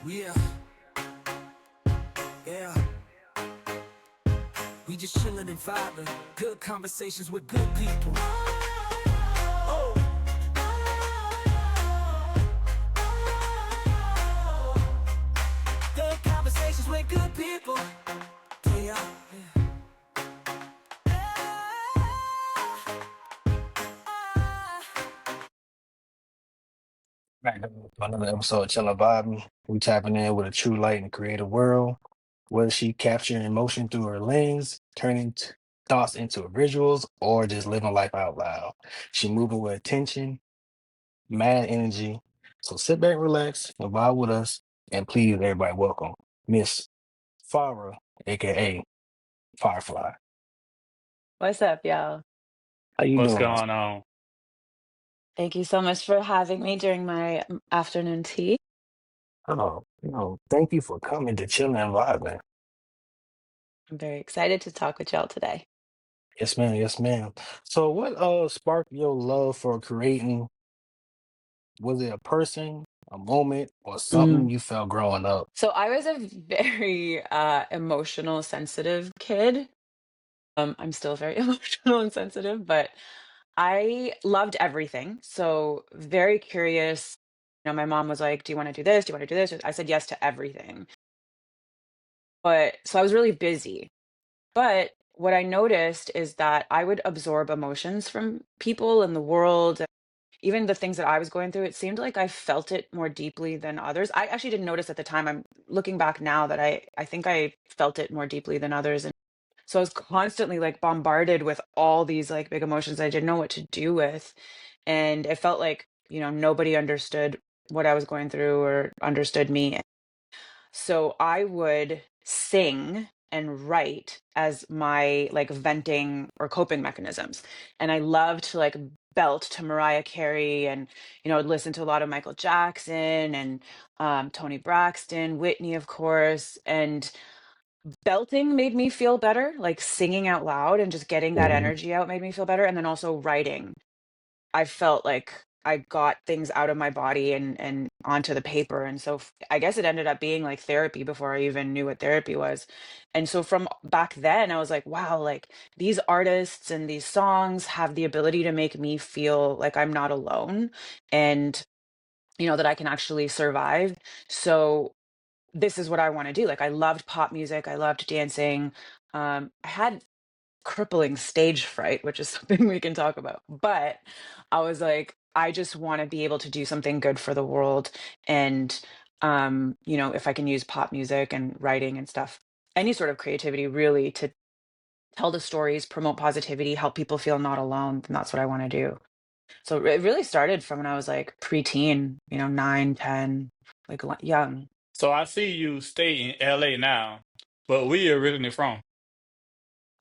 Yeah, yeah. We just chillin' and vibing. Good conversations with good people. Oh, good conversations with good people. Yeah, Back to another episode of Chillin' Vibing. We tapping in with a true light in the creative world. Whether she capturing emotion through her lens, turning thoughts into visuals, or just living life out loud. She moving with attention, mad energy. So sit back, relax, and vibe with us. And please, everybody, welcome Miss Farah, aka Firefly. What's up, y'all? How you What's doing? going on? Thank you so much for having me during my afternoon tea. Oh, thank you for coming to Chillin' and Vibing. I'm very excited to talk with y'all today. Yes, ma'am. Yes, ma'am. So, what sparked your love for creating? Was it a person, a moment, or something Mm. you felt growing up? So I was a very emotional, sensitive kid. I'm still very emotional and sensitive, but I loved everything. So very curious. My mom was like, "Do you want to do this? Do you want to do this?" I said yes to everything. But so I was really busy. But what I noticed is that I would absorb emotions from people in the world. Even the things that I was going through, it seemed like I felt it more deeply than others. I actually didn't notice at the time. I'm looking back now that I think I felt it more deeply than others. And so I was constantly like bombarded with all these like big emotions I didn't know what to do with. And it felt like, nobody understood what I was going through or understood me. So I would sing and write as my like venting or coping mechanisms. And I loved to like belt to Mariah Carey and, I'd listen to a lot of Michael Jackson and Tony Braxton, Whitney, of course. And belting made me feel better, like singing out loud and just getting that Hmm. energy out made me feel better. And then also writing. I felt like I got things out of my body and onto the paper, and so I guess it ended up being like therapy before I even knew what therapy was. And so from back then, I was like, wow, like these artists and these songs have the ability to make me feel like I'm not alone, and that I can actually survive. So this is what I want to do. Like I loved pop music, I loved dancing. I had crippling stage fright, which is something we can talk about. But I was like, I just want to be able to do something good for the world. And, if I can use pop music and writing and stuff, any sort of creativity really to tell the stories, promote positivity, help people feel not alone, then that's what I want to do. So it really started from when I was like preteen, 9, 10, like young. So I see you stay in LA now, but where you originally from?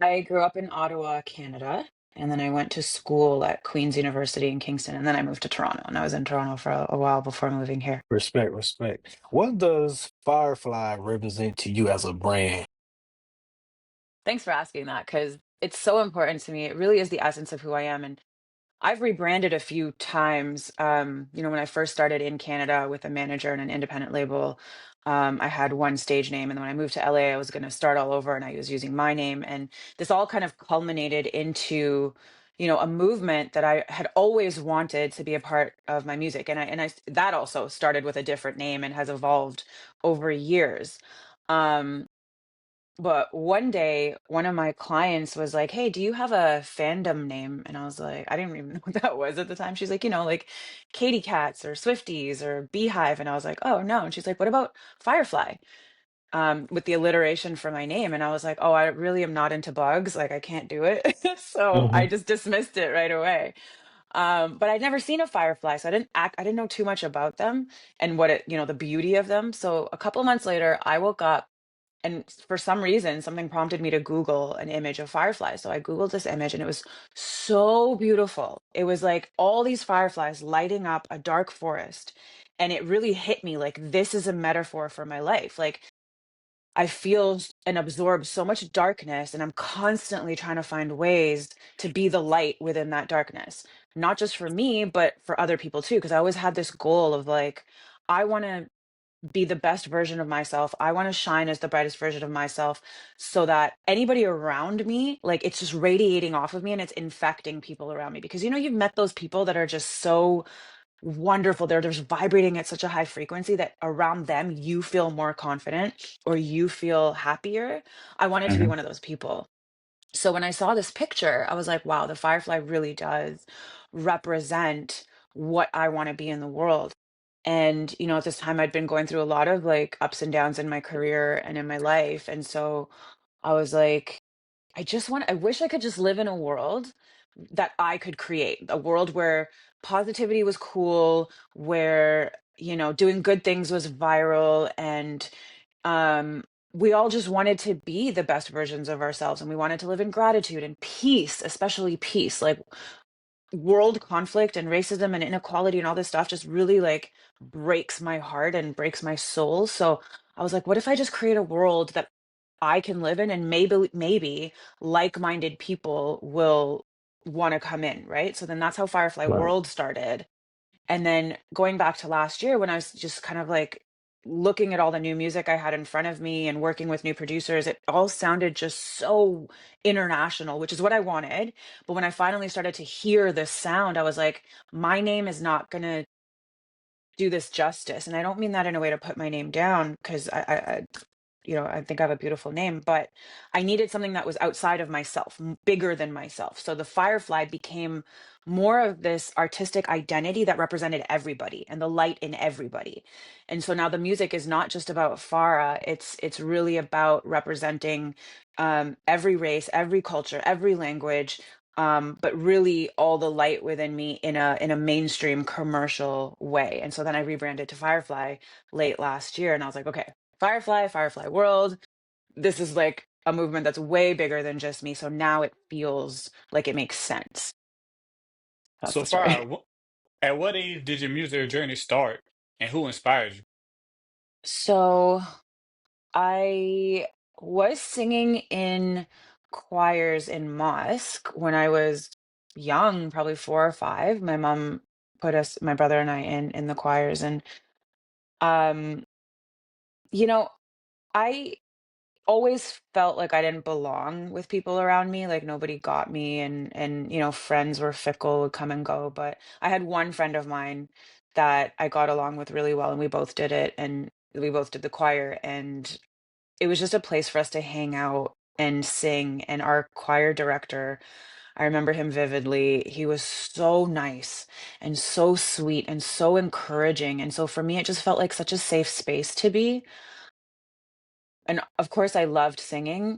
I grew up in Ottawa, Canada, and then I went to school at Queen's University in Kingston, and then I moved to Toronto, and I was in Toronto for a while before moving here. Respect, respect. What does Firefly represent to you as a brand? Thanks for asking that because it's so important to me. It really is the essence of who I am, and I've rebranded a few times. When I first started in Canada with a manager and an independent label, I had one stage name. And then when I moved to LA, I was going to start all over and I was using my name. And this all kind of culminated into, a movement that I had always wanted to be a part of my music. That also started with a different name and has evolved over years. Um, but one day, one of my clients was like, "Hey, do you have a fandom name?" And I was like, I didn't even know what that was at the time. She's like, like Katy Cats or Swifties or Beehive. And I was like, oh no. And she's like, what about Firefly? With the alliteration for my name. And I was like, oh, I really am not into bugs. Like I can't do it. So Hmm. I just dismissed it right away. But I'd never seen a firefly, so I didn't know too much about them and what the beauty of them. So a couple months later, I woke up and for some reason something prompted me to Google an image of fireflies. So I Googled this image and it was so beautiful. It was like all these fireflies lighting up a dark forest, and it really hit me like this is a metaphor for my life. Like I feel and absorb so much darkness, and I'm constantly trying to find ways to be the light within that darkness, not just for me but for other people too, because I always had this goal of like I want to be the best version of myself. I want to shine as the brightest version of myself so that anybody around me, like it's just radiating off of me and it's infecting people around me. Because, you've met those people that are just so wonderful. They're just vibrating at such a high frequency that around them, you feel more confident or you feel happier. I wanted to be Hmm. one of those people. So when I saw this picture, I was like, wow, the firefly really does represent what I want to be in the world. And, at this time I'd been going through a lot of like ups and downs in my career and in my life. And so I was like, I wish I could just live in a world that I could create, a world where positivity was cool, where, doing good things was viral, and um we all just wanted to be the best versions of ourselves, and we wanted to live in gratitude and peace, especially peace. Like world conflict and racism and inequality and all this stuff just really like breaks my heart and breaks my soul. So I was like, what if I just create a world that I can live in, and maybe like-minded people will want to come in, right? So then that's how Firefly Right. World started. And then going back to last year when I was just kind of like looking at all the new music I had in front of me and working with new producers, it all sounded just so international, which is what I wanted. But when I finally started to hear this sound, I was like, my name is not going to do this justice. And I don't mean that in a way to put my name down, because I think I have a beautiful name, but I needed something that was outside of myself, bigger than myself. So the firefly became more of this artistic identity that represented everybody and the light in everybody. And so now the music is not just about Farah. It's really about representing every race, every culture, every language, but really all the light within me in a mainstream commercial way. And so then I rebranded to Firefly late last year, and I was like, okay, Firefly World. This is like a movement that's way bigger than just me. So now it feels like it makes sense. That's So the story. far, at what age did your music journey start, and who inspired you? So I was singing in choirs in mosque when I was young, probably 4 or 5. My mom put us, my brother and I, in the choirs, and um, you know, I always felt like I didn't belong with people around me, like nobody got me, and friends were fickle, would come and go. But I had one friend of mine that I got along with really well, and we both did it, and we both did the choir, and it was just a place for us to hang out and sing. And our choir director, I remember him vividly. He was so nice and so sweet and so encouraging. And so for me, it just felt like such a safe space to be. And of course, I loved singing.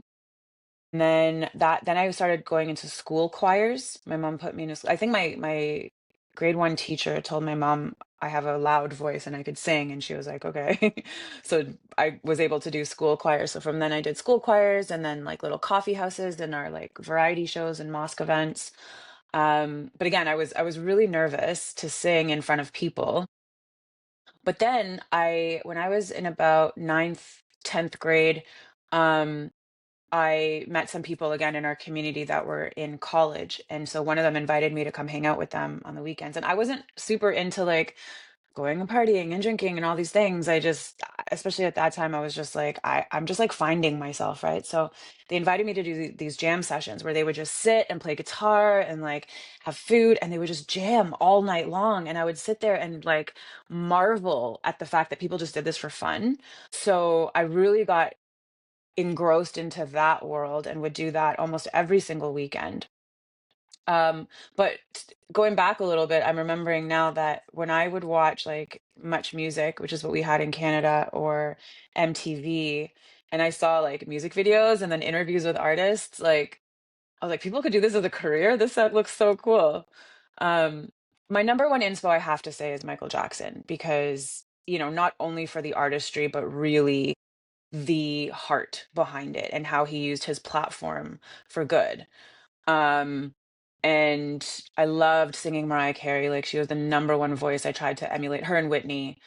And then I started going into school choirs. My mom put me in I think my grade 1 teacher told my mom I have a loud voice and I could sing, and she was like, "Okay." So I was able to do school choirs. So from then I did school choirs, and then like little coffee houses and our like variety shows and mosque events. But again, I was really nervous to sing in front of people. But then when I was in about ninth, 10th grade, um I met some people again in our community that were in college. And so one of them invited me to come hang out with them on the weekends. And I wasn't super into like going and partying and drinking and all these things. Especially at that time, I was just like, I'm just like finding myself, right? So they invited me to do these jam sessions where they would just sit and play guitar and like have food, and they would just jam all night long. And I would sit there and like marvel at the fact that people just did this for fun. So I really got engrossed into that world and would do that almost every single weekend. But going back a little bit, I'm remembering now that when I would watch like Much Music, which is what we had in Canada, or MTV, and I saw like music videos and then interviews with artists, like I was like, people could do this as a career. This set looks so cool. Um, my number one inspo, I have to say, is Michael Jackson, because, not only for the artistry, but really the heart behind it and how he used his platform for good. Um, and I loved singing Mariah Carey. Like she was the number one voice. I tried to emulate her and Whitney.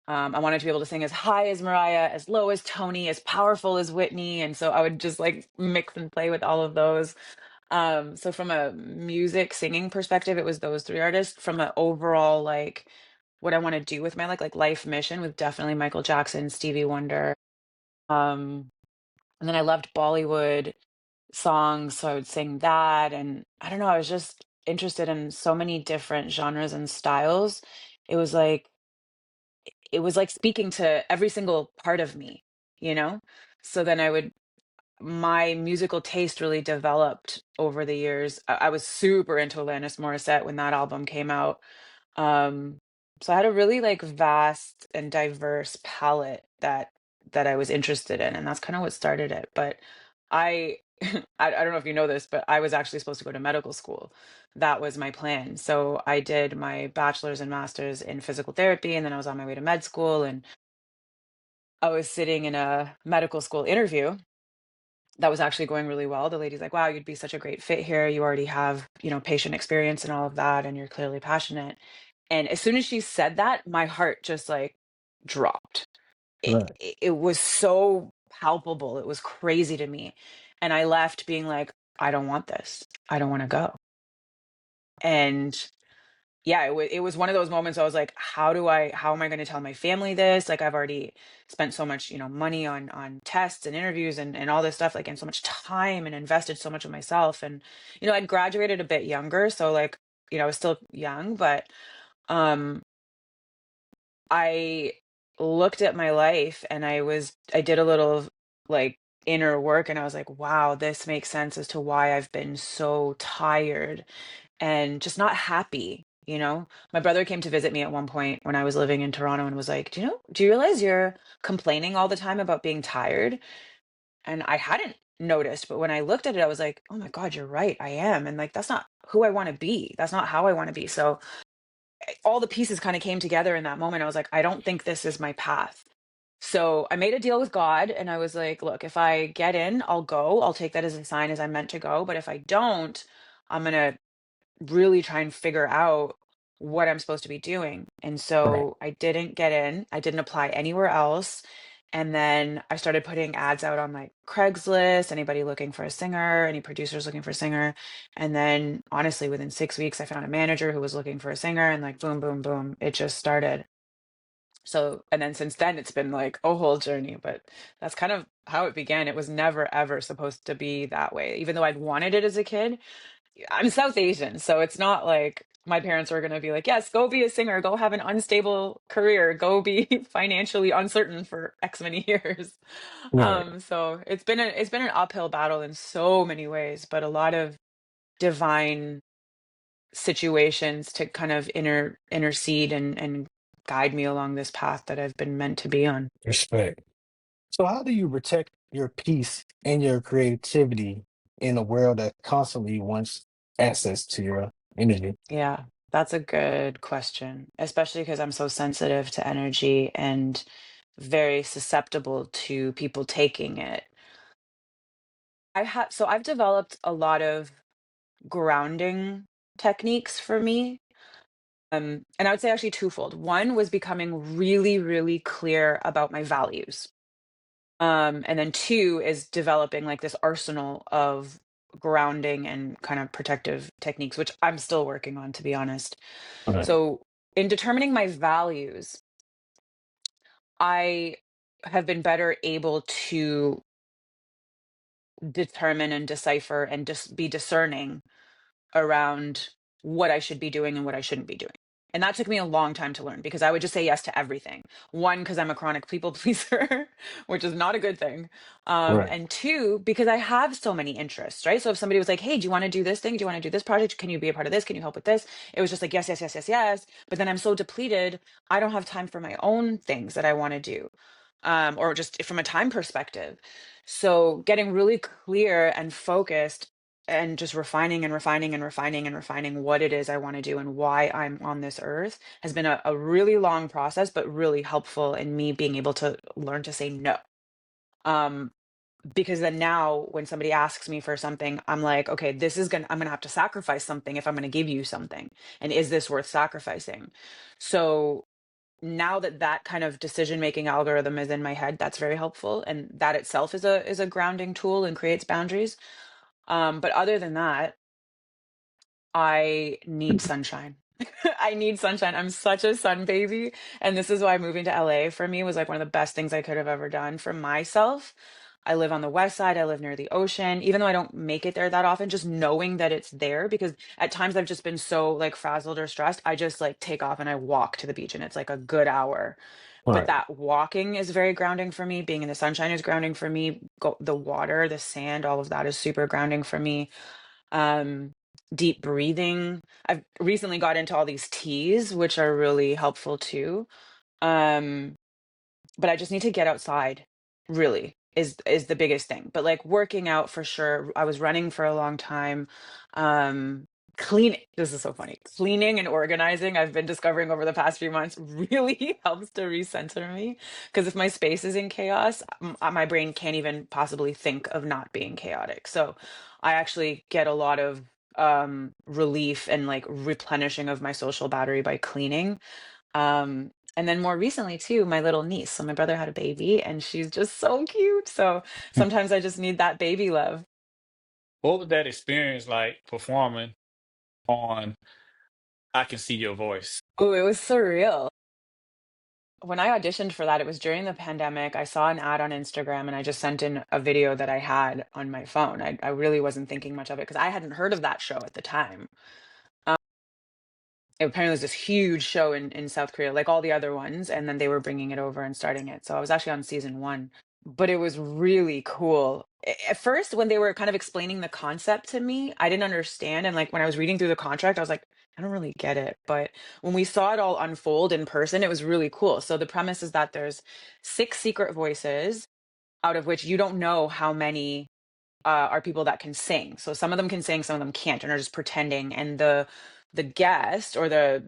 I wanted to be able to sing as high as Mariah, as low as Tony, as powerful as Whitney. And so I would just like mix and play with all of those. So from a music singing perspective, it was those three artists. From an overall like what I want to do with my like life mission with definitely Michael Jackson, Stevie Wonder. Um, and then I loved Bollywood songs, so I would sing that. And I don't know, I was just interested in so many different genres and styles. It was like it was like speaking to every single part of me, you know? So then I would my musical taste really developed over the years. I was super into Alanis Morissette when that album came out. Um, so I had a really like vast and diverse palette that I was interested in, and that's kind of what started it. But I I don't know if you know this, but I was actually supposed to go to medical school. That was my plan. So I did my bachelor's and master's in physical therapy, and then I was on my way to med school, and I was sitting in a medical school interview that was actually going really well. The lady's like, "Wow, you'd be such a great fit here. You already have, patient experience and all of that, and you're clearly passionate." And as soon as she said that, my heart just like dropped. It, Right. it was so palpable. It was crazy to me. And I left being like, I don't want this. I don't want to go. And yeah, it was one of those moments I was like, how am I going to tell my family this? Like I've already spent so much, money on tests and interviews and all this stuff, like, and so much time and invested so much of myself. And, I'd graduated a bit younger. So like, I was still young, but um I looked at my life and I did a little like inner work, and I was like, wow, this makes sense as to why I've been so tired and just not happy. My brother came to visit me at one point when I was living in Toronto and was like, do you realize you're complaining all the time about being tired? And I hadn't noticed, but when I looked at it, I was like, oh my God, you're right. I am. And like, that's not who I want to be. That's not how I want to be. So all the pieces kind of came together in that moment. I was like, I don't think this is my path. So I made a deal with God and I was like, look, if I get in, I'll go. I'll take that as a sign as I'm meant to go. But if I don't, I'm going to really try and figure out what I'm supposed to be doing. And Right. so I didn't get in, I didn't apply anywhere else. And then I started putting ads out on like Craigslist, anybody looking for a singer, any producers looking for a singer. And then honestly, within 6 weeks, I found a manager who was looking for a singer, and like boom, boom, boom, it just started. So, and then since then, it's been like a whole journey, but that's kind of how it began. It was never ever supposed to be that way. Even though I'd wanted it as a kid, I'm South Asian, so it's not like my parents were going to be like, yes, go be a singer, go have an unstable career, go be financially uncertain for X many years. Right. So it's been an uphill battle in so many ways, but a lot of divine situations to kind of intercede and guide me along this path that I've been meant to be on. Respect. So, how do you protect your peace and your creativity in a world that constantly wants access to your energy? Yeah, that's a good question, especially because I'm so sensitive to energy and very susceptible to people taking it. I've developed a lot of grounding techniques for me. And I would say actually twofold. One was becoming really, really clear about my values. And then two is developing like this arsenal of grounding and kind of protective techniques, which I'm still working on, to be honest. Right. So, in determining my values, I have been better able to determine and decipher and just be discerning around what I should be doing and what I shouldn't be doing. And that took me a long time to learn because I would just say yes to everything. One, because I'm a chronic people pleaser, which is not a good thing. Right. And two, because I have so many interests, right? So if somebody was like, hey, do you want to do this thing? Do you want to do this project? Can you be a part of this? Can you help with this? It was just like, yes, yes, yes, yes, yes. But then I'm so depleted, I don't have time for my own things that I want to do, or just from a time perspective. So getting really clear and focused and just refining and refining and refining and refining what it is I want to do and why I'm on this earth has been a really long process, but really helpful in me being able to learn to say no. Um, because then now when somebody asks me for something, I'm like, okay, I'm gonna have to sacrifice something if I'm gonna give you something. And is this worth sacrificing? So now that kind of decision making algorithm is in my head, that's very helpful. And that itself is a grounding tool and creates boundaries. But other than that, I need sunshine. I need sunshine. I'm such a sun baby. And this is why moving to LA for me was like one of the best things I could have ever done for myself. I live on the west side. I live near the ocean. Even though I don't make it there that often, just knowing that it's there, because at times I've just been so like frazzled or stressed, I just like take off and I walk to the beach and it's like a good hour. But Right. that walking is very grounding for me. Being in the sunshine is grounding for me. The water, the sand, all of that is super grounding for me. um Deep breathing. I've recently got into all these teas, which are really helpful too. um but I just need to get outside, really is the biggest thing. But like working out for sure. I was running for a long time. Cleaning, this is so funny. Cleaning and organizing, I've been discovering over the past few months, really helps to recenter me. Because if my space is in chaos, my brain can't even possibly think of not being chaotic. So I actually get a lot of relief and like replenishing of my social battery by cleaning. And then more recently too, my little niece. So my brother had a baby and she's just so cute. So sometimes I just need that baby love. What was that experience like performing on I Can See Your Voice? Oh, it was surreal. When I auditioned for that, it was during the pandemic. I saw an ad on Instagram and I just sent in a video that I had on my phone. I really wasn't thinking much of it because I hadn't heard of that show at the time. Um, it apparently was this huge show in South Korea, like all the other ones, and then they were bringing it over and starting it. So I was actually on season one. But it was really cool. At first, when they were kind of explaining the concept to me, I didn't understand. And like when I was reading through the contract, I was like, I don't really get it. But when we saw it all unfold in person, it was really cool. So the premise is that there's six secret voices, out of which you don't know how many are people that can sing. So some of them can sing, some of them can't, and are just pretending. And the guest or the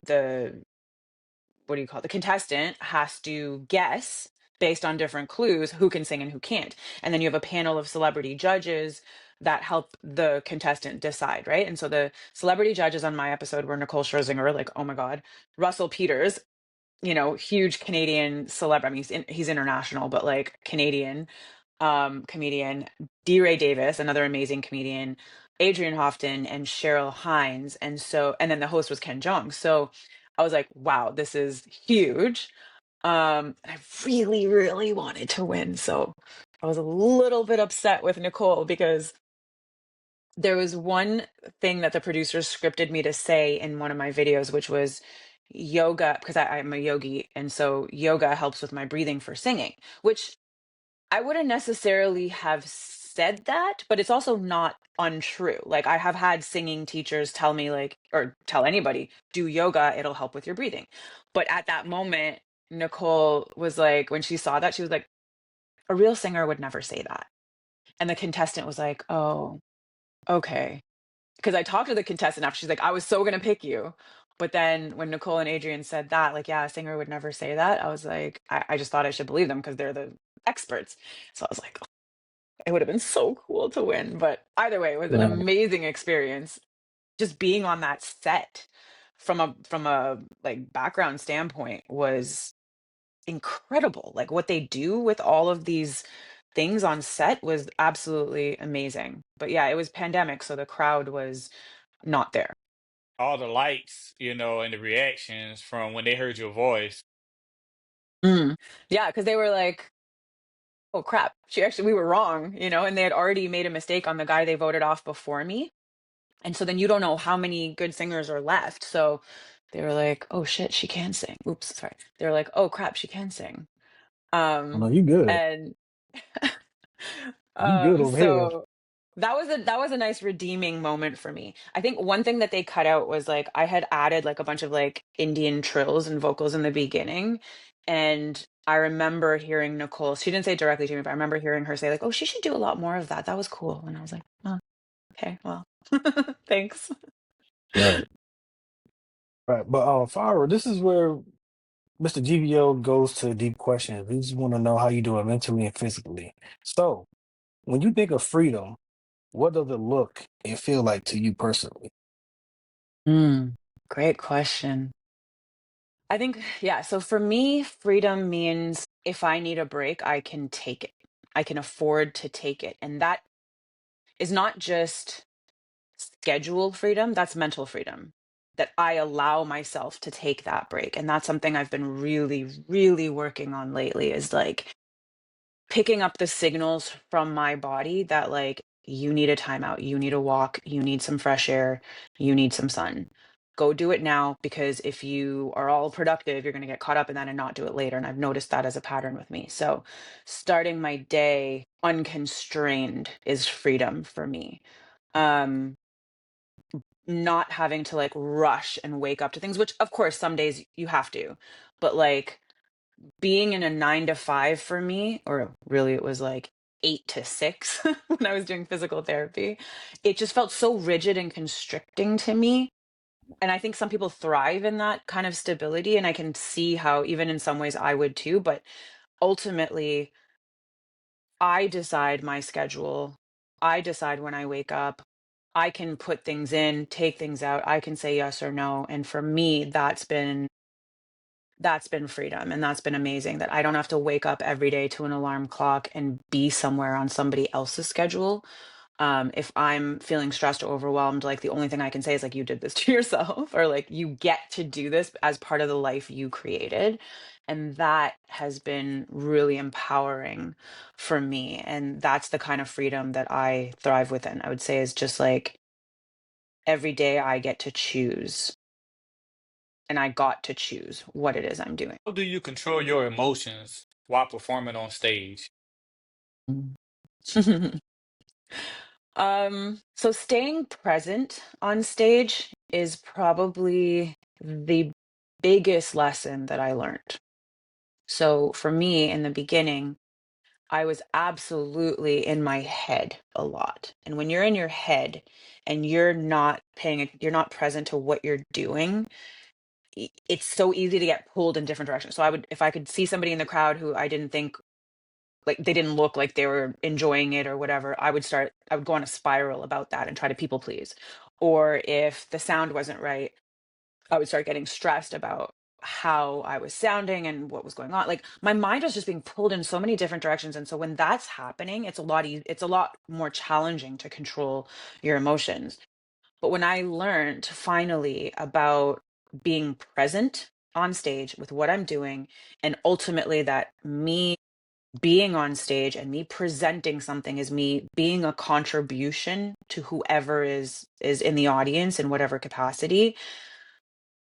what do you call it? The contestant has to guess based on different clues who can sing and who can't. And then you have a panel of celebrity judges that help the contestant decide, right? And so the celebrity judges on my episode were Nicole Scherzinger, like, oh my God, Russell Peters, huge Canadian celeb. I mean, he's international, but like Canadian comedian, D. Ray Davis, another amazing comedian, Adrian Hofton, and Cheryl Hines. And then the host was Ken Jeong. So I was like, wow, this is huge. And I really, really wanted to win. So I was a little bit upset with Nicole because there was one thing that the producers scripted me to say in one of my videos, which was yoga, because I'm a yogi. And so yoga helps with my breathing for singing, which I wouldn't necessarily have said that, but it's also not untrue. Like I have had singing teachers tell me like, or tell anybody, do yoga, it'll help with your breathing. But at that moment, Nicole was like, when she saw that, she was like, a real singer would never say that. And the contestant was like, oh, okay. Because I talked to the contestant after, she's like, I was so gonna pick you. But then when Nicole and Adrian said that, like, yeah, a singer would never say that, I was like, I just thought I should believe them because they're the experts. So I was like, it would have been so cool to win. But either way, it was an Right. amazing experience. Just being on that set from a like background standpoint was incredible. Like what they do with all of these things on set was absolutely amazing. But yeah, it was pandemic, so the crowd was not there. All the likes, and the reactions from when they heard your voice. Mm. Yeah, because they were like, oh crap, we were wrong, and they had already made a mistake on the guy they voted off before me. And so then you don't know how many good singers are left. So they were like, oh shit, she can sing. Oops, sorry. They were like, oh crap, she can sing. Oh, no, Um, you good. and You good over here. so that was a nice redeeming moment for me. I think one thing that they cut out was like I had added like a bunch of like Indian trills and vocals in the beginning. And I remember hearing Nicole, she didn't say it directly to me, but I remember hearing her say, like, oh, she should do a lot more of that. That was cool. And I was like, oh, okay, well, thanks. Right. Right. But Farah, this is where Mr. GVO goes to deep questions. We just want to know how you do it mentally and physically. So when you think of freedom, what does it look and feel like to you personally? Great question. I think, yeah. So for me, freedom means if I need a break, I can take it. I can afford to take it. And that is not just schedule freedom, that's mental freedom. that I allow myself to take that break. And that's something I've been really, really working on lately, is like picking up the signals from my body that like, you need a timeout, you need a walk, you need some fresh air, you need some sun. Go do it now, because if you are all productive, you're going to get caught up in that and not do it later. And I've noticed that as a pattern with me. So starting my day unconstrained is freedom for me. Um, Not having to like rush and wake up to things, which of course some days you have to, but like being in a 9 to 5 for me, or really it was like 8 to 6 when I was doing physical therapy, it just felt so rigid and constricting to me. And I think some people thrive in that kind of stability. And I can see how, even in some ways, I would too. But ultimately, I decide my schedule. I decide when I wake up. I can put things in, take things out. I can say yes or no. And for me, that's been freedom, and that's been amazing, that I don't have to wake up every day to an alarm clock and be somewhere on somebody else's schedule. If I'm feeling stressed or overwhelmed, like the only thing I can say is like, you did this to yourself, or like, you get to do this as part of the life you created. And that has been really empowering for me. And that's the kind of freedom that I thrive within, I would say, is just like every day I get to choose, and I got to choose what it is I'm doing. How do you control your emotions while performing on stage? So staying present on stage is probably the biggest lesson that I learned. So for me, in the beginning, I was absolutely in my head a lot. And when you're in your head and you're not present to what you're doing, it's so easy to get pulled in different directions. So if I could see somebody in the crowd who I didn't think, like, they didn't look like they were enjoying it or whatever, I would go on a spiral about that and try to people please. Or if the sound wasn't right, I would start getting stressed about how I was sounding and what was going on. Like, my mind was just being pulled in so many different directions. And so when that's happening, it's a lot more challenging to control your emotions. But when I learned finally about being present on stage with what I'm doing, and ultimately that me being on stage and me presenting something is me being a contribution to whoever is in the audience in whatever capacity,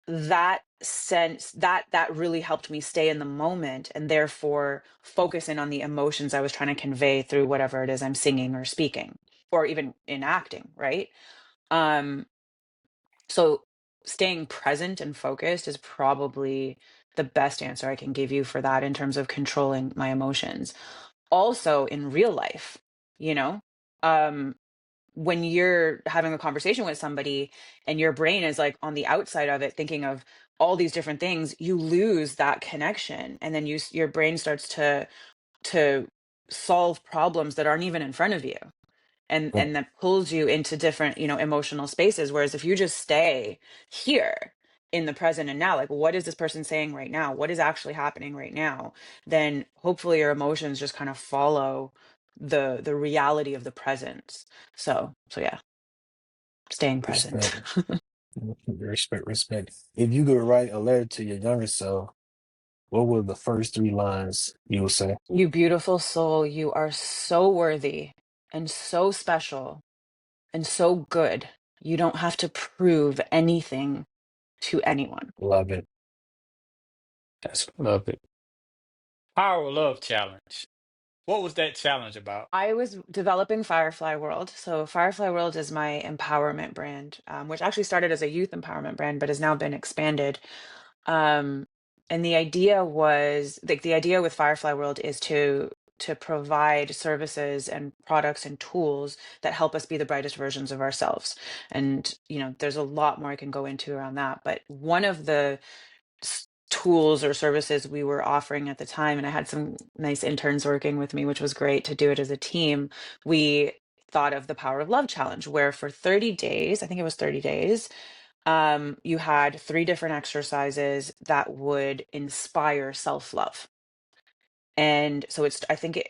that sense that really helped me stay in the moment, and therefore focus in on the emotions I was trying to convey through whatever it is I'm singing or speaking, or even in acting, right? um so staying present and focused is probably the best answer I can give you for that, in terms of controlling my emotions. Also in real life, you know, um when you're having a conversation with somebody and your brain is like on the outside of it thinking of all these different things, you lose that connection, and then your brain starts to solve problems that aren't even in front of you, Right. and that pulls you into different, emotional spaces. Whereas if you just stay here in the present and now, like, what is this person saying right now, what is actually happening right now, then hopefully your emotions just kind of follow the reality of the presence. So yeah, staying present. Respect. Respect. Respect. If you could write a letter to your younger self, what were the first three lines you would say? You beautiful soul, you are so worthy and so special and so good. You don't have to prove anything to anyone. Love it. That's love it. Power Love Challenge. What was that challenge about? I was developing Firefly World. So Firefly World is my empowerment brand, which actually started as a youth empowerment brand, but has now been expanded. Um, and the idea was, like, the idea with Firefly World is to provide services and products and tools that help us be the brightest versions of ourselves. And there's a lot more I can go into around that. But one of the tools or services we were offering at the time, and I had some nice interns working with me, which was great to do it as a team. We thought of the Power of Love Challenge, where for 30 days, I think it was 30 days, you had 3 different exercises that would inspire self-love. And so I think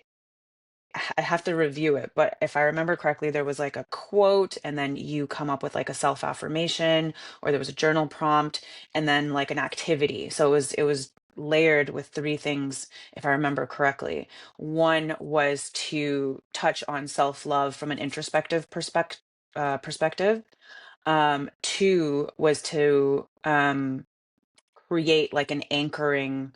I have to review it, but if I remember correctly, there was like a quote, and then you come up with like a self-affirmation, or there was a journal prompt, and then like an activity. So it was layered with three things, if I remember correctly. One was to touch on self-love from an introspective perspective. Two was to create like an anchoring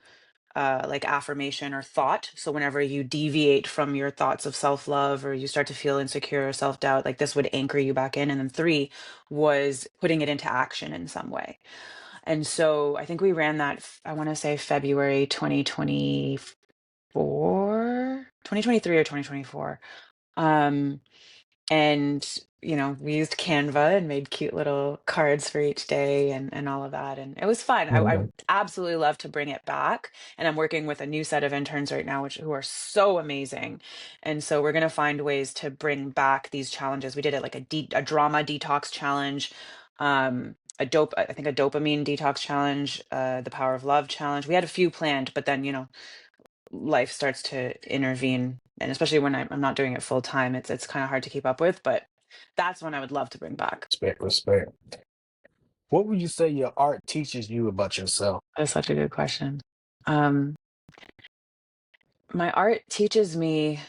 like affirmation or thought. So whenever you deviate from your thoughts of self-love, or you start to feel insecure or self-doubt, like this would anchor you back in. And then three was putting it into action in some way. And so I think we ran that, I want to say February 2024, 2023 or 2024. Um, and we used Canva and made cute little cards for each day, and all of that, and it was fun. I Mhm. would absolutely love to bring it back, and I'm working with a new set of interns right now, who are so amazing. And so we're going to find ways to bring back these challenges. We did it like a drama detox challenge, I think a dopamine detox challenge, the power of love challenge. We had a few planned, but then life starts to intervene, and especially when I'm not doing it full time, it's kind of hard to keep up with. But that's one I would love to bring back. Respect, respect. What would you say your art teaches you about yourself? That's such a good question. um my art teaches me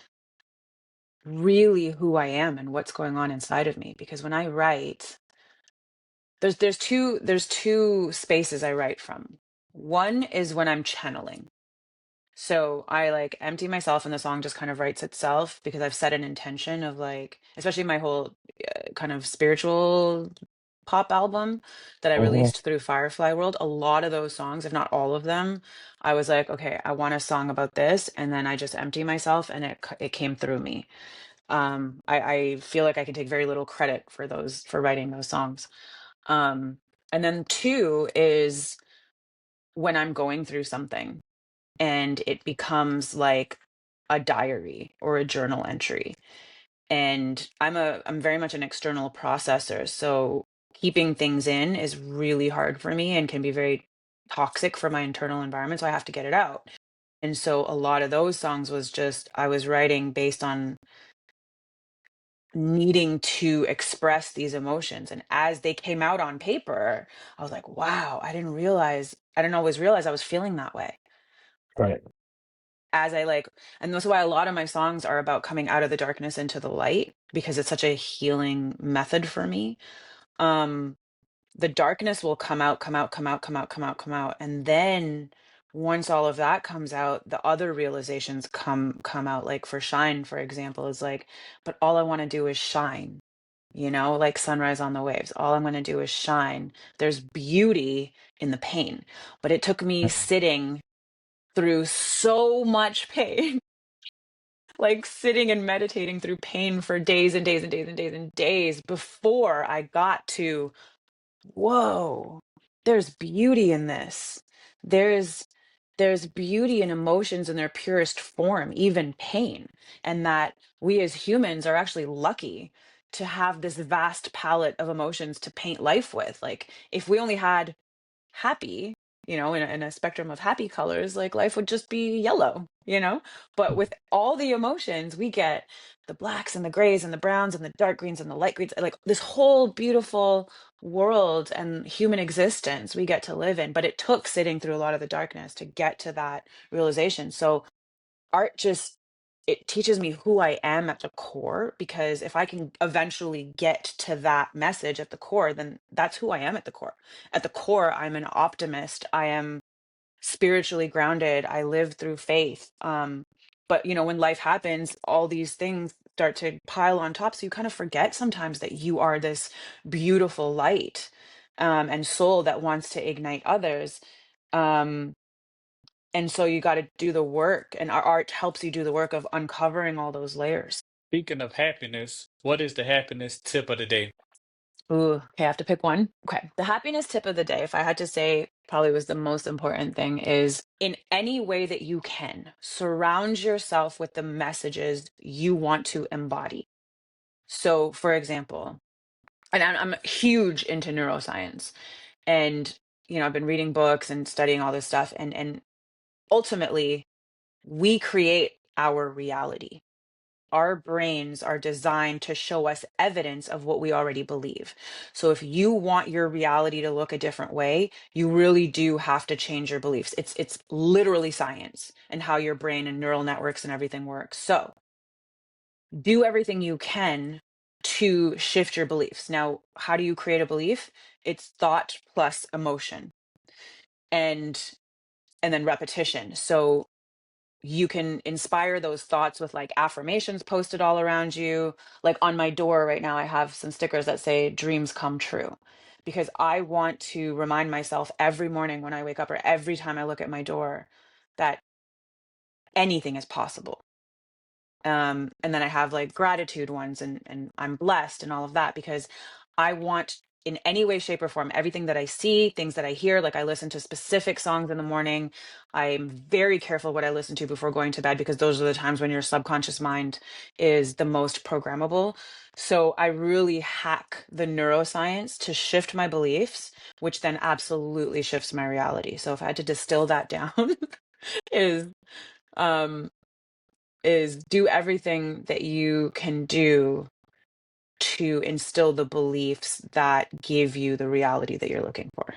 really who I am and what's going on inside of me, because when I write, there's two spaces I write from. One is when I'm channeling. So I like empty myself, and the song just kind of writes itself, because I've set an intention of like, especially my whole kind of spiritual pop album that I Hmm. released through Firefly World. A lot of those songs, if not all of them, I was like, okay, I want a song about this, and then I just empty myself, and it came through me. I feel like I can take very little credit for writing those songs. Um, and then two is when I'm going through something, and it becomes like a diary or a journal entry. And I'm very much an external processor, so keeping things in is really hard for me and can be very toxic for my internal environment, so I have to get it out. And so a lot of those songs was just, I was writing based on needing to express these emotions, and as they came out on paper, I was like, wow, I didn't always realize I was feeling that way. Right. As I like, and that's why a lot of my songs are about coming out of the darkness into the light, because it's such a healing method for me. um the darkness will come out, come out, come out, come out, come out, come out, and then once all of that comes out, the other realizations come out. Like for Shine, for example, is like, but all I want to do is shine, like sunrise on the waves. All I'm going to do is shine. There's beauty in the pain, but it took me sitting through so much pain, like sitting and meditating through pain for days and days and days and days and days before I got to, whoa, there's beauty in this. There's there's beauty in emotions in their purest form, even pain. And that we as humans are actually lucky to have this vast palette of emotions to paint life with. Like if we only had happy, in a spectrum of happy colors, like life would just be yellow. But with all the emotions, we get the blacks and the grays and the browns and the dark greens and the light greens, like this whole beautiful world and human existence we get to live in. But it took sitting through a lot of the darkness to get to that realization. So art just, it teaches me who I am at the core, because if I can eventually get to that message at the core, then that's who I am at the core. At the core, I'm an optimist. I am spiritually grounded. I live through faith. But when life happens, all these things start to pile on top. So you kind of forget sometimes that you are this beautiful light, and soul that wants to ignite others. Um, and so you got to do the work, and our art helps you do the work of uncovering all those layers. Speaking of happiness, what is the happiness tip of the day? Ooh, okay, I have to pick one. Okay. The happiness tip of the day, if I had to say, probably was the most important thing, is in any way that you can, surround yourself with the messages you want to embody. So, for example, and I'm huge into neuroscience, and I've been reading books and studying all this stuff, and ultimately we create our reality. our brains are designed to show us evidence of what we already believe. So if you want your reality to look a different way, you really do have to change your beliefs. It's literally science and how your brain and neural networks and everything works. So do everything you can to shift your beliefs. Now, how do you create a belief? It's thought plus emotion and then repetition. So you can inspire those thoughts with like affirmations posted all around you. Like on my door right now, I have some stickers that say dreams come true, because I want to remind myself every morning when I wake up or every time I look at my door that anything is possible. And then I have like gratitude ones, and I'm blessed and all of that, because I want, in any way, shape, or form, everything that I see, things that I hear, like I listen to specific songs in the morning. I'm very careful what I listen to before going to bed, because those are the times when your subconscious mind is the most programmable. So I really hack the neuroscience to shift my beliefs, which then absolutely shifts my reality. So if I had to distill that down, is um is do everything that you can do to instill the beliefs that give you the reality that you're looking for.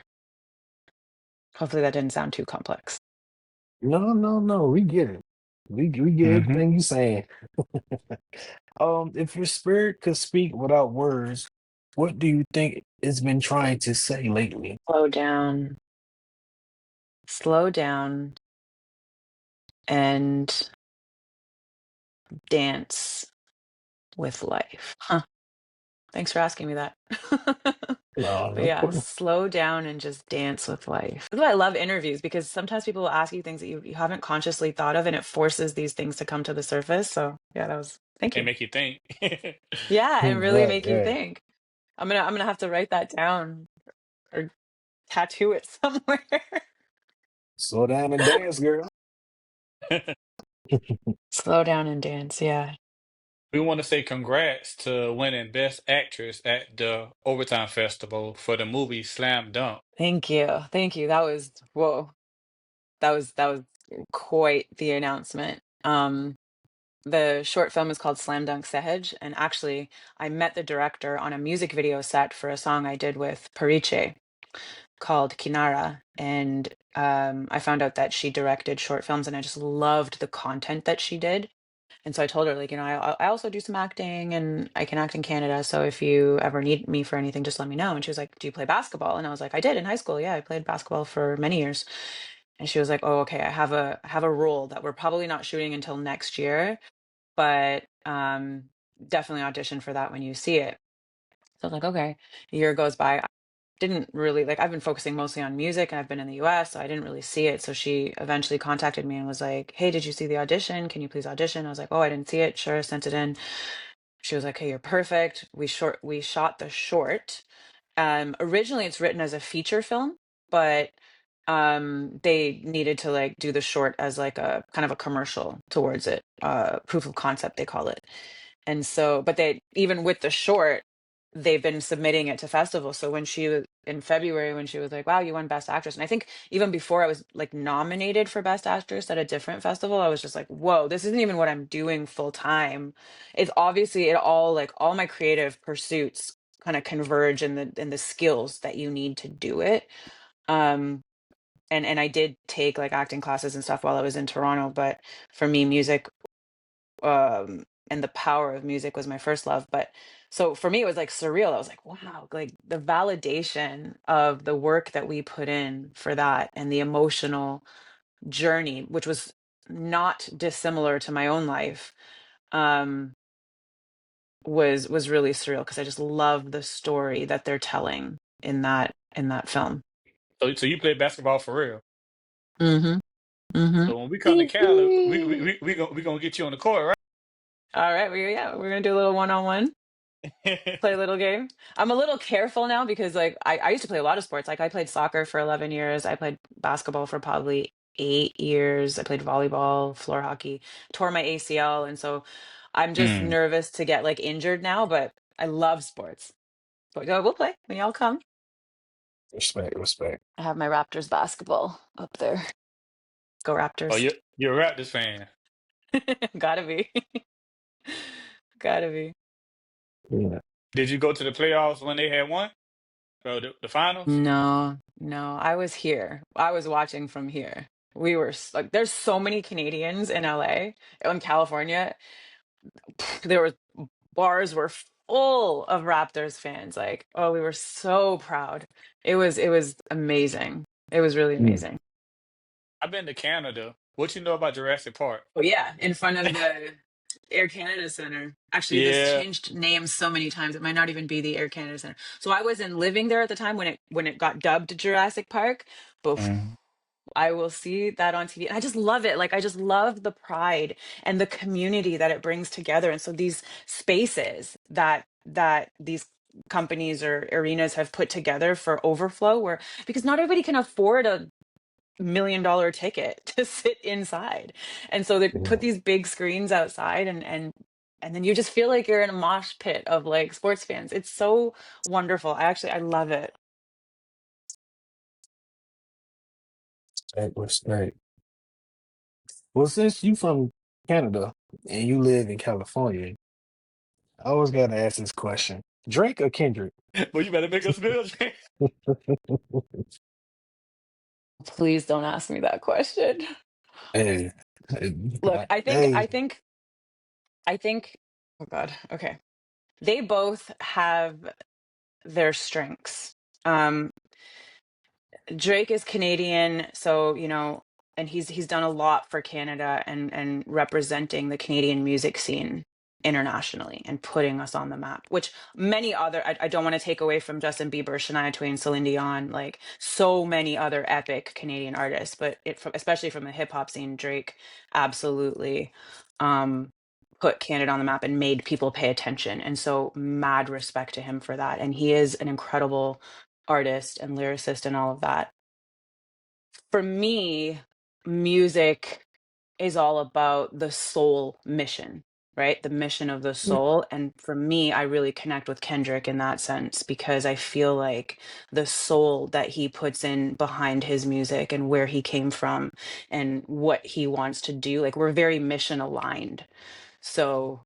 Hopefully that didn't sound too complex. No, no, no. We get it. We get Hmm. everything you saying. If your spirit could speak without words, what do you think it's been trying to say lately? Slow down, and dance with life. Huh. Thanks for asking me that. No, But no yeah, problem. slow down and just dance with life. That's why I love interviews, because sometimes people will ask you things that you haven't consciously thought of, and it forces these things to come to the surface. So yeah, thank And you. make you think. Yeah, and really Right, make you right. think. I'm gonna have to write that down or tattoo it somewhere. Slow down and dance, girl. Slow down and dance. Yeah. We want to say congrats to winning Best Actress at the Overtime Festival for the movie Slam Dunk. Thank you. Thank you. That was whoa. That was quite the announcement. The short film is called Slam Dunk Sehej, and actually I met the director on a music video set for a song I did with Pariche called Kinara, and I found out that she directed short films, and I just loved the content that she did. And so I told her, like, I also do some acting, and I can act in Canada. So if you ever need me for anything, just let me know. And she was like, do you play basketball? And I was like, I did in high school. Yeah, I played basketball for many years. And she was like, oh, okay, I have a role that we're probably not shooting until next year, but definitely audition for that when you see it. So I was like, okay. A year goes by. I didn't really, like, I've been focusing mostly on music, and I've been in the US, so I didn't really see it. So she eventually contacted me and was like, hey, did you see the audition? Can you please audition? I was like, oh, I didn't see it. Sure, sent it in. She was like, hey, you're perfect. We shot the short. Originally it's written as a feature film, but they needed to like do the short as like a kind of a commercial towards it, proof of concept they call it. And so, but they, even with the short, they've been submitting it to festivals. So when she was in February, when she was like, wow, you won Best Actress. And I think even before I was like nominated for Best Actress at a different festival, I was just like, whoa, this isn't even what I'm doing full time. It's obviously it all, like all my creative pursuits kind of converge in the skills that you need to do it. Um, and I did take like acting classes and stuff while I was in Toronto, but for me, music and the power of music was my first love. But so for me it was like surreal. I was like, wow, like the validation of the work that we put in for that, and the emotional journey, which was not dissimilar to my own life, um was really surreal, because I just love the story that they're telling in that film. So you play basketball for real. Mm-hmm. Mm-hmm. So when we come to Cali, we gonna get you on the court, All right, we're gonna do a little one-on-one, right? play a little game. I'm a little careful now, because like I used to play a lot of sports. Like I played soccer for 11 years. I played basketball for probably 8 years. I played volleyball, floor hockey, tore my ACL. And so I'm just Mm. nervous to get like injured now, but I love sports. But we'll play when y'all come. Respect, respect. I have my Raptors basketball up there. Go Oh, Raptors. you're a Raptors fan. Gotta be. Gotta be. Yeah. Did you go to the playoffs when they had won? Or the finals? No, no, I was here. I was watching from here. We were like, there's so many Canadians in LA, in California. There were bars were full of Raptors fans. Like, oh, we were so proud. It was amazing. It was really Mm. amazing. I've been to Canada. What you know about Jurassic Park? Oh yeah, in front of the Air Canada Center. Actually, this Yeah. changed names so many times. It might not even be the Air Canada Center. So I wasn't living there at the time when it got dubbed Jurassic Park, but Mhm. I will see that on TV. And I just love it. Like I just love the pride and the community that it brings together. And so these spaces that these companies or arenas have put together for overflow where because not everybody can afford a $1 million ticket to sit inside. And so they put Yeah. these big screens outside and then you just feel like you're in a mosh pit of like sports fans. It's so wonderful. I love it. That was great. Well, since you from Canada and you live in California, I always gotta ask this question: Drake or Kendrick? Well, you better make us build. Please don't ask me that question. Hey, Look, hey, I think, oh God, okay. They both have their strengths. Um, Drake is Canadian, so and he's done a lot for Canada and representing the Canadian music scene internationally and putting us on the map. Which many other, I don't want to take away from Justin Bieber, Shania Twain, Celine Dion, like so many other epic Canadian artists, but especially from the hip hop scene, Drake absolutely um, put Canada on the map and made people pay attention. And so mad respect to him for that. And he is an incredible artist and lyricist and all of that. For me, music is all about the soul mission, right? The mission of the yeah, soul. And for me, I really connect with Kendrick in that sense because I feel like the soul that he puts in behind his music and where he came from and what he wants to do, like we're very mission aligned. So,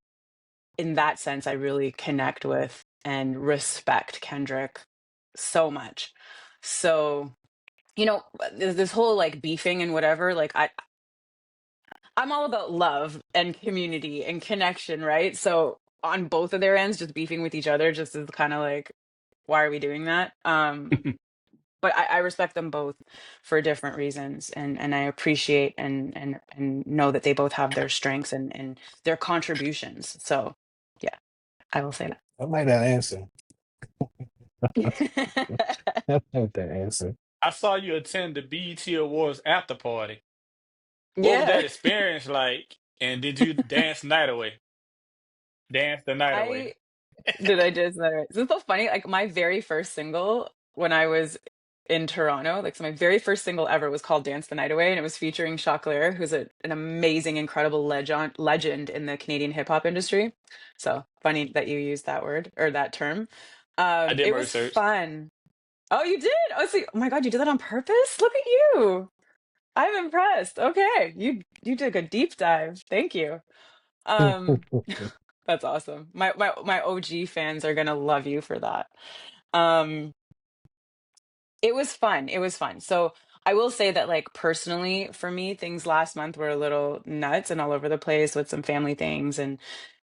in that sense, I really connect with and respect Kendrick so much. So, this whole like beefing and whatever, like I'm all about love and community and connection, right? So on both of their ends, just beefing with each other just is kind of like, why are we doing that? But I respect them both for different reasons and I appreciate and know that they both have their strengths and their contributions. So yeah, I will say I like that answer. that. I like that answer. I saw you attend the BET Awards after party. What was Yeah. that experience like? And did you dance the night away? Dance the night away. I Did I just that right? So it's so funny. Like my very first single when I was in Toronto, like so my very first single ever was called Dance the Night Away, and it was featuring Choclair, who's an amazing, incredible legend in the Canadian hip hop industry. So funny that you used that word or that term. I did It my was research. fun. Oh, you did? Oh my God, you did that on purpose? Look at you. I'm impressed. Okay. You did a deep dive. Thank you. Um that's awesome. My OG fans are gonna love you for that. Um, it was fun. It was fun. So I will say that, like personally, for me, things last month were a little nuts and all over the place with some family things,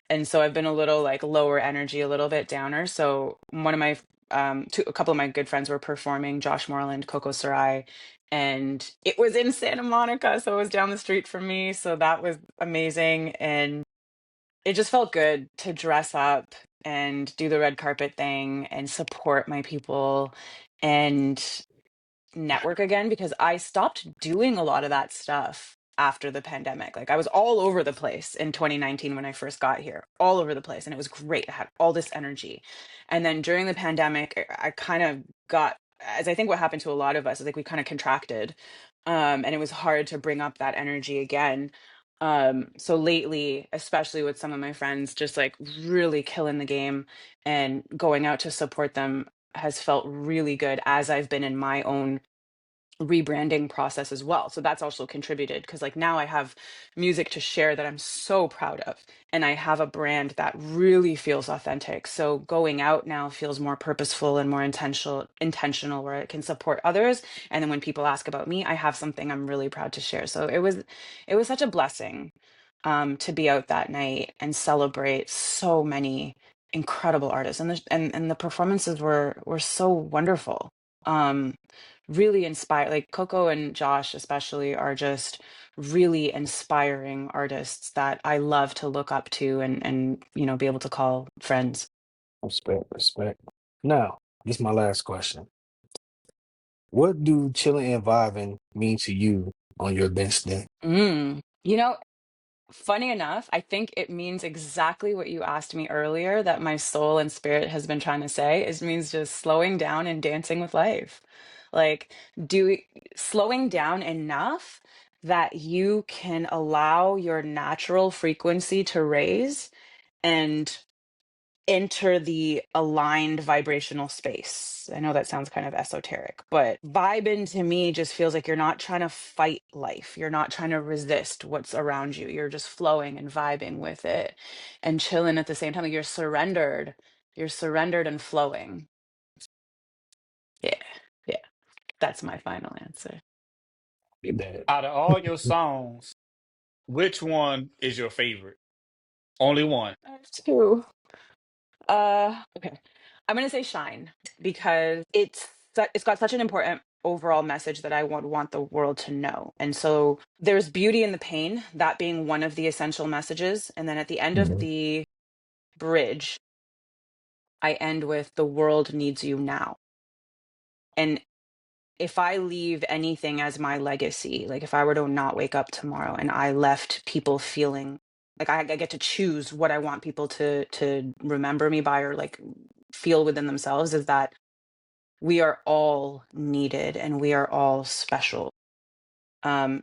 and so I've been a little like lower energy, a little bit downer. So one of my a couple of my good friends were performing, Josh Moreland, Coco Sarai, and it was in Santa Monica, so it was down the street from me. So that was amazing, and it just felt good to dress up and do the red carpet thing and support my people and network again because I stopped doing a lot of that stuff after the pandemic. Like I was all over the place in 2019 when I first got here, all over the place. And it was great. I had all this energy. And then during the pandemic, I kind of got, as I think what happened to a lot of us, is like we kind of contracted. And it was hard to bring up that energy again. So lately, especially with some of my friends, just like really killing the game and going out to support them has felt really good as I've been in my own rebranding process as well. So that's also contributed because like now I have music to share that I'm so proud of, and I have a brand that really feels authentic. So going out now feels more purposeful and more intentional where it can support others. And then when people ask about me, I have something I'm really proud to share. So it was such a blessing to be out that night and celebrate so many incredible artists, and the performances were so wonderful. Um really inspired, like Coco and Josh especially are just really inspiring artists that I love to look up to and be able to call friends. Respect, respect. Now, this is my last question. What do chilling and vibing mean to you on your best day? Mm. You know, funny enough, I think it means exactly what you asked me earlier that my soul and spirit has been trying to say. It means just slowing down and dancing with life. Like do slowing down enough that you can allow your natural frequency to raise and enter the aligned vibrational space. I know that sounds kind of esoteric, but vibing to me just feels like you're not trying to fight life. You're not trying to resist what's around you. You're just flowing and vibing with it and chilling at the same time. Like you're surrendered. You're surrendered and flowing. Yeah. Yeah. That's my final answer. That Out of all your songs, which one is your favorite? Only one. I have two. Okay. I'm gonna say Shine because it's got such an important overall message that I would want the world to know. And so there's beauty in the pain, that being one of the essential messages. And then at the end of Mhm. the bridge, I end with the world needs you now. And if I leave anything as my legacy, like if I were to not wake up tomorrow and I left people feeling like I get to choose what I want people to remember me by or like feel within themselves, is that we are all needed and we are all special.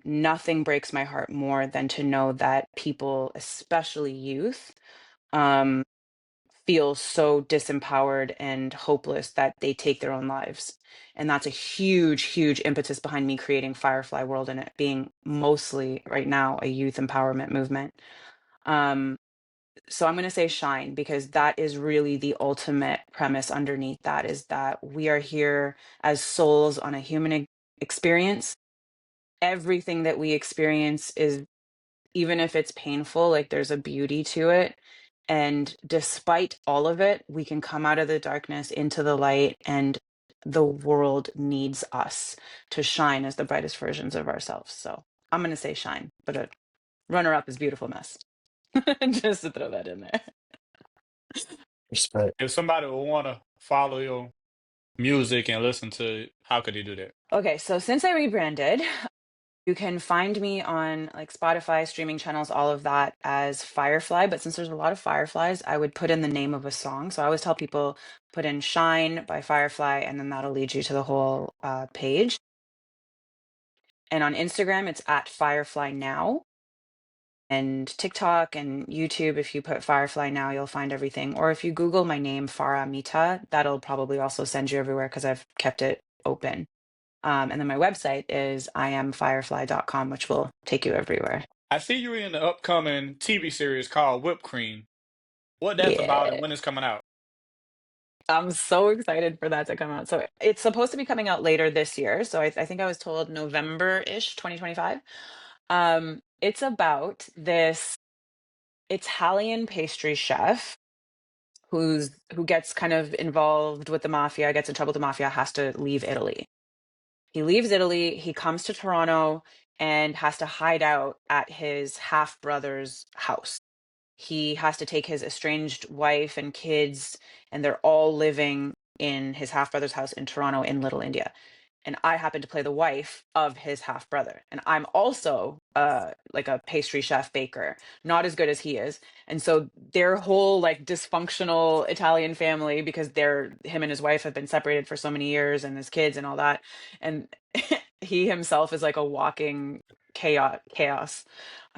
Nothing breaks my heart more than to know that people, especially youth, um, feel so disempowered and hopeless that they take their own lives. And that's a huge, huge impetus behind me creating Firefly World and it being mostly right now a youth empowerment movement. Um, so I'm going to say Shine because that is really the ultimate premise underneath that, is that we are here as souls on a human experience. Everything that we experience is, even if it's painful, like there's a beauty to it. And despite all of it, we can come out of the darkness into the light, and the world needs us to shine as the brightest versions of ourselves. So I'm going to say Shine, but a runner up is Beautiful Mess. Just to throw that in there. respect. If somebody would want to follow your music and listen to it, how could they do that? Okay, so since I rebranded, you can find me on like Spotify, streaming channels, all of that as Firefly. But since there's a lot of Fireflies, I would put in the name of a song. So I always tell people put in Shine by Firefly, and then that'll lead you to the whole page. And on Instagram, it's at Firefly Now. And TikTok and YouTube, if you put Firefly Now, you'll find everything. Or if you Google my name, Farah Mitha, that'll probably also send you everywhere because I've kept it open. And then my website is iamfirefly.com, which will take you everywhere. I see you're in the upcoming TV series called Whipped Cream. What that's about and Yeah. when it's coming out? I'm so excited for that to come out. So it's supposed to be coming out later this year. So I think I was told November-ish, 2025. It's about this Italian pastry chef who gets kind of involved with the mafia, gets in trouble with the mafia, has to leave Italy. He leaves Italy, he comes to Toronto and has to hide out at his half brother's house. He has to take his estranged wife and kids, and they're all living in his half brother's house in Toronto in Little India. And I happen to play the wife of his half brother. And I'm also like a pastry chef baker, not as good as he is. And so their whole like dysfunctional Italian family, because him and his wife have been separated for so many years, and his kids and all that. And he himself is like a walking chaos.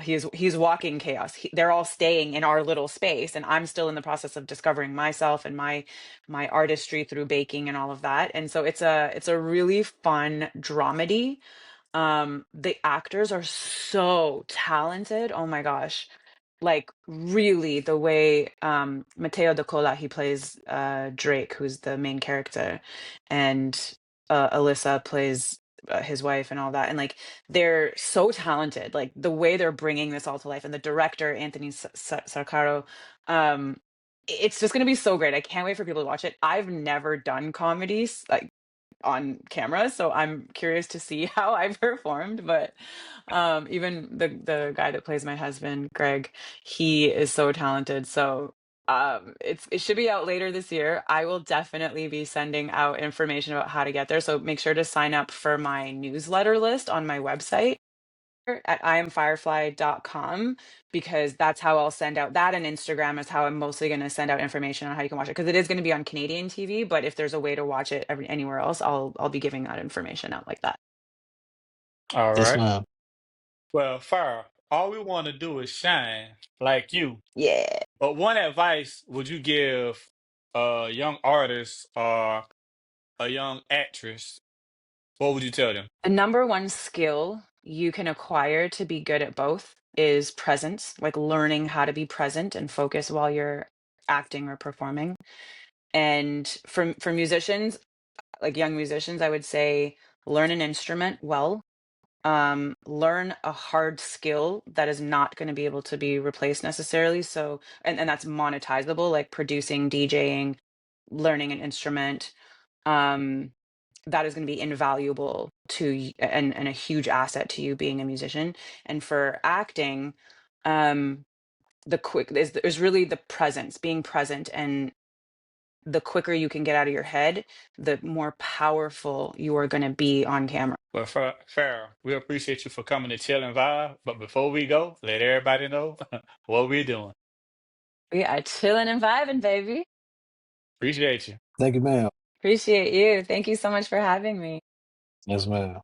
He's walking chaos. They're all staying in our little space, and I'm still in the process of discovering myself and my artistry through baking and all of that. And so it's a really fun dramedy. The actors are so talented. Oh my gosh. Like really the way Matteo Cola, he plays Drake, who's the main character, and Alyssa plays his wife and all that. And like they're so talented. Like the way they're bringing this all to life, and the director Anthony Sarcaro, it's just going to be so great. I can't wait for people to watch it. I've never done comedies like on camera, so I'm curious to see how I performed. But even the guy that plays my husband, Greg, he is so talented. So it should be out later this year. I will definitely be sending out information about how to get there, so make sure to sign up for my newsletter list on my website at iamfirefly.com, because that's how I'll send out that, and Instagram is how I'm mostly going to send out information on how you can watch it, because it is going to be on Canadian TV. But if there's a way to watch it anywhere else, I'll be giving that information out like that. All Yes, right. ma'am. Well, Farah, all we want to do is shine like you. Yeah. But one advice would you give a young artist or a young actress? What would you tell them? The number one skill you can acquire to be good at both is presence, like learning how to be present and focus while you're acting or performing. And for musicians, like young musicians, I would say learn an instrument well. Learn a hard skill that is not going to be able to be replaced necessarily. So, and that's monetizable, like producing, DJing, learning an instrument. Um, that is going to be invaluable to and a huge asset to you being a musician. And for acting, um, the quick is really the presence, being present, and the quicker you can get out of your head, the more powerful you are going to be on camera. Well, Farah, we appreciate you for coming to Chill and Vibe. But before we go, let everybody know what we're doing. We are chilling and vibing, baby. Appreciate you. Thank you, ma'am. Appreciate you. Thank you so much for having me. Yes, ma'am.